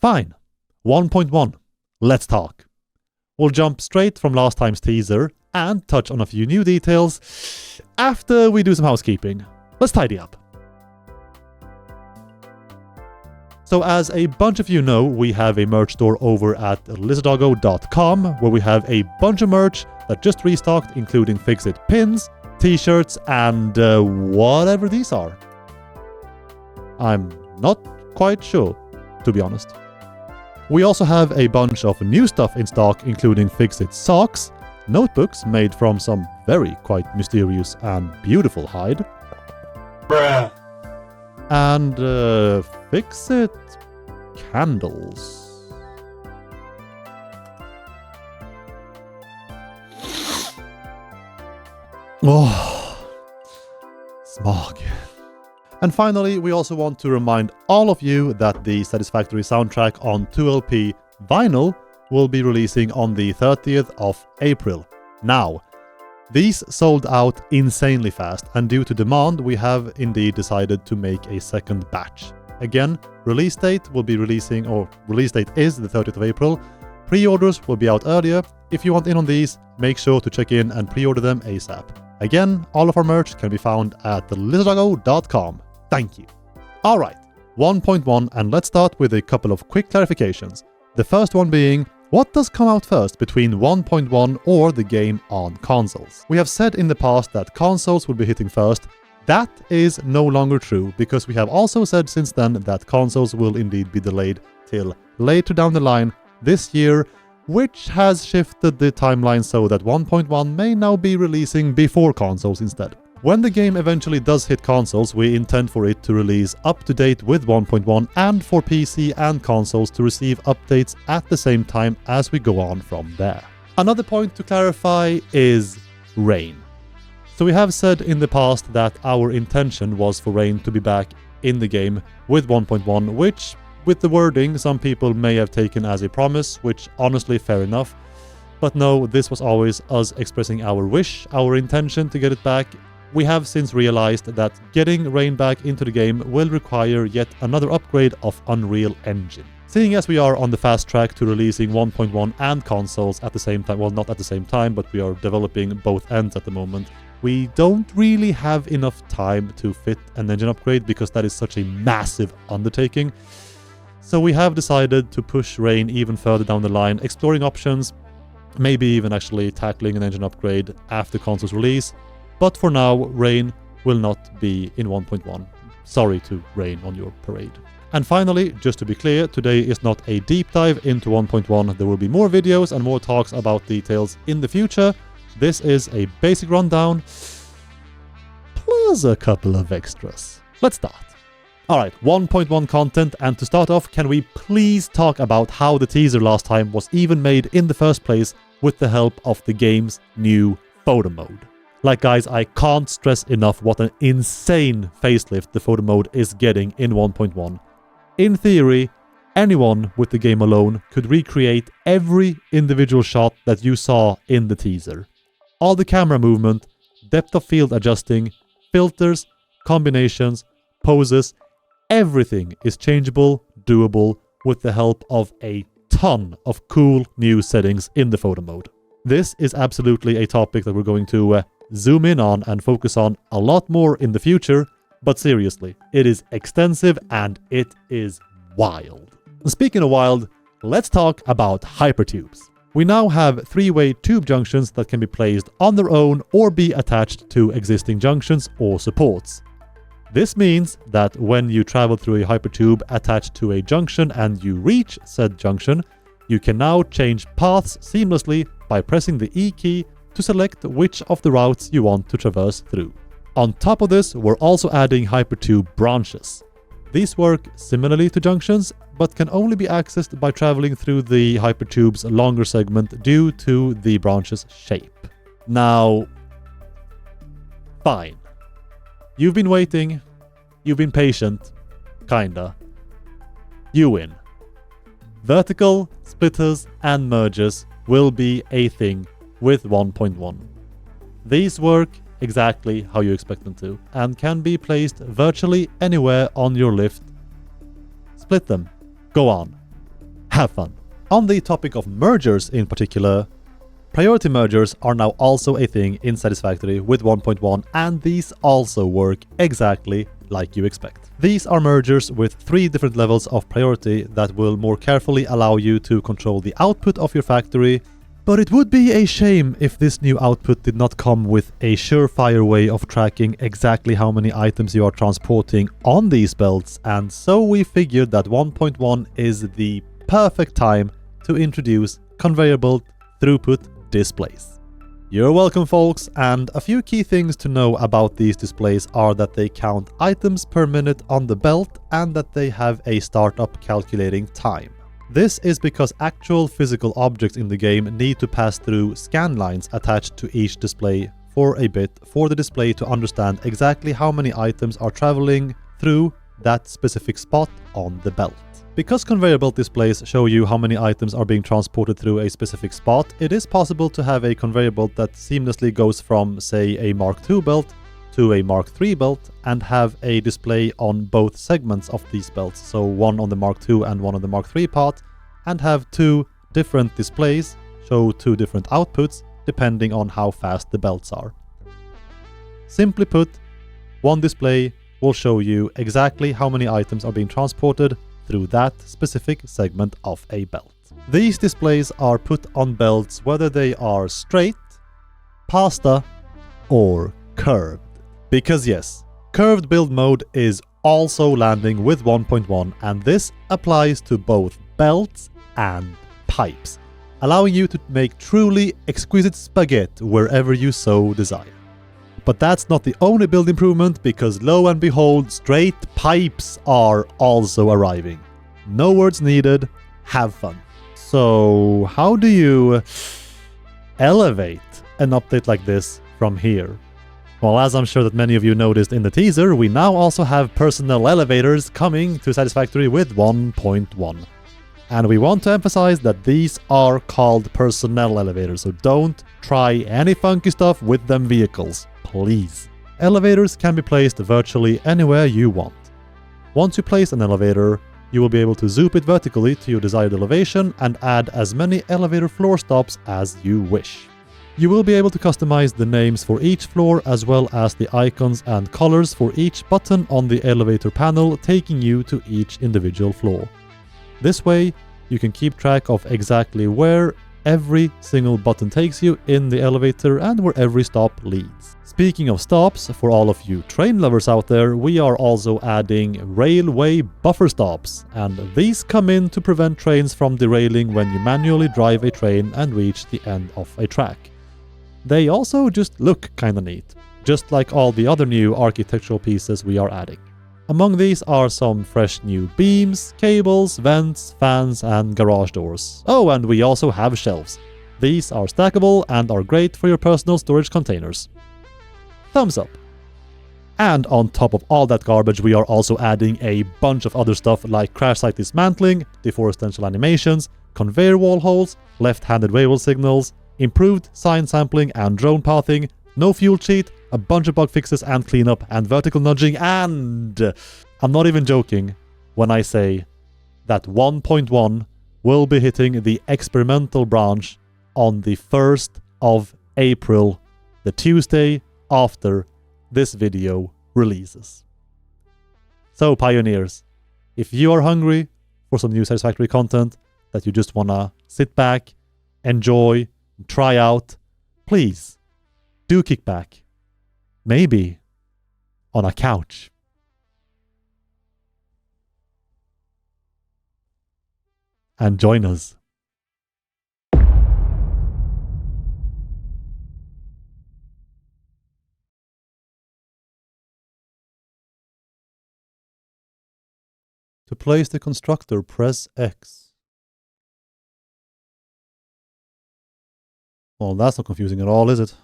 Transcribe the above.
Fine. 1.1. Let's talk. We'll jump straight from last time's teaser and touch on a few new details after we do some housekeeping. Let's tidy up. So as a bunch of you know, we have a merch store over at lizarddoggo.com where we have a bunch of merch that just restocked, including Fix-It pins, t-shirts, and whatever these are. I'm not quite sure, to be honest. We also have a bunch of new stuff in stock, including Fix-It socks, notebooks made from some very quite mysterious and beautiful hide, Bruh. and Fix-It candles. Oh, smog. And finally, we also want to remind all of you that the Satisfactory soundtrack on 2LP vinyl will be releasing on the 30th of April. Now, these sold out insanely fast, and due to demand, we have indeed decided to make a second batch. Again, release date is the 30th of April. Pre-orders will be out earlier. If you want in on these, make sure to check in and pre-order them ASAP. Again, all of our merch can be found at lizarddoggo.com. Thank you. Alright, 1.1, and let's start with a couple of quick clarifications. The first one being, what does come out first between 1.1 or the game on consoles? We have said in the past that consoles will be hitting first. That is no longer true, because we have also said since then that consoles will indeed be delayed till later down the line this year, which has shifted the timeline so that 1.1 may now be releasing before consoles instead. When the game eventually does hit consoles, we intend for it to release up to date with 1.1 and for PC and consoles to receive updates at the same time as we go on from there. Another point to clarify is rain. So we have said in the past that our intention was for rain to be back in the game with 1.1, which with the wording some people may have taken as a promise, which honestly fair enough. But no, this was always us expressing our wish, our intention to get it back. We have since realized that getting rain back into the game will require yet another upgrade of Unreal Engine. Seeing as we are on the fast track to releasing 1.1 and consoles at the same time, well, not at the same time, but we are developing both ends at the moment, we don't really have enough time to fit an engine upgrade because that is such a massive undertaking. So we have decided to push rain even further down the line, exploring options, maybe even actually tackling an engine upgrade after consoles release. But for now, rain will not be in 1.1. Sorry to rain on your parade. And finally, just to be clear, today is not a deep dive into 1.1. There will be more videos and more talks about details in the future. This is a basic rundown, plus a couple of extras. Let's start. Alright, 1.1 content, and to start off, can we please talk about how the teaser last time was even made in the first place with the help of the game's new photo mode? Like guys, I can't stress enough what an insane facelift the photo mode is getting in 1.1. In theory, anyone with the game alone could recreate every individual shot that you saw in the teaser. All the camera movement, depth of field adjusting, filters, combinations, poses, everything is changeable, doable with the help of a ton of cool new settings in the photo mode. This is absolutely a topic that we're going to zoom in on and focus on a lot more in the future, but seriously, it is extensive and it is wild. Speaking of wild, let's talk about hypertubes. We now have three-way tube junctions that can be placed on their own or be attached to existing junctions or supports. This means that when you travel through a hypertube attached to a junction and you reach said junction, you can now change paths seamlessly by pressing the E key to select which of the routes you want to traverse through. On top of this, we're also adding hypertube branches. These work similarly to junctions, but can only be accessed by traveling through the hypertube's longer segment due to the branch's shape. Now, fine. You've been waiting, you've been patient, kinda. You win. Vertical, splitters, and mergers will be a thing with 1.1. These work exactly how you expect them to, and can be placed virtually anywhere on your lift. Split them. Go on. Have fun. On the topic of mergers in particular, priority mergers are now also a thing in Satisfactory with 1.1, and these also work exactly like you expect. These are mergers with 3 different levels of priority that will more carefully allow you to control the output of your factory, but it would be a shame if this new output did not come with a surefire way of tracking exactly how many items you are transporting on these belts, and so we figured that 1.1 is the perfect time to introduce conveyor belt throughput displays. You're welcome, folks, and a few key things to know about these displays are that they count items per minute on the belt and that they have a startup calculating time. This is because actual physical objects in the game need to pass through scan lines attached to each display for a bit for the display to understand exactly how many items are traveling through that specific spot on the belt. Because conveyor belt displays show you how many items are being transported through a specific spot, it is possible to have a conveyor belt that seamlessly goes from, say, a Mark II belt to a Mark III belt and have a display on both segments of these belts, so one on the Mark II and one on the Mark III part, and have 2 different displays show 2 different outputs depending on how fast the belts are. Simply put, one display will show you exactly how many items are being transported through that specific segment of a belt. These displays are put on belts whether they are straight, pasta, or curved. Because yes, curved build mode is also landing with 1.1, and this applies to both belts and pipes, allowing you to make truly exquisite spaghetti wherever you so desire. But that's not the only build improvement, because lo and behold, straight pipes are also arriving. No words needed, have fun. So how do you elevate an update like this from here? Well, as I'm sure that many of you noticed in the teaser, we now also have personnel elevators coming to Satisfactory with 1.1. And we want to emphasize that these are called personnel elevators, so don't try any funky stuff with them vehicles, please. Elevators can be placed virtually anywhere you want. Once you place an elevator, you will be able to zoom it vertically to your desired elevation and add as many elevator floor stops as you wish. You will be able to customize the names for each floor as well as the icons and colors for each button on the elevator panel, taking you to each individual floor. This way, you can keep track of exactly where every single button takes you in the elevator and where every stop leads. Speaking of stops, for all of you train lovers out there, we are also adding railway buffer stops, and these come in to prevent trains from derailing when you manually drive a train and reach the end of a track. They also just look kinda neat, just like all the other new architectural pieces we are adding. Among these are some fresh new beams, cables, vents, fans, and garage doors. Oh, and we also have shelves. These are stackable and are great for your personal storage containers. Thumbs up. And on top of all that garbage, we are also adding a bunch of other stuff like crash site dismantling, deforestation animations, conveyor wall holes, left-handed waybill signals, improved sign sampling and drone pathing, no fuel cheat, a bunch of bug fixes and cleanup, and vertical nudging, and I'm not even joking when I say that 1.1 will be hitting the experimental branch on the 1st of April, the Tuesday after this video releases. So pioneers, if you are hungry for some new Satisfactory content that you just wanna sit back, enjoy, try out, please do kick back. Maybe on a couch. And join us. To place the constructor, press X. Well, that's not confusing at all, is it?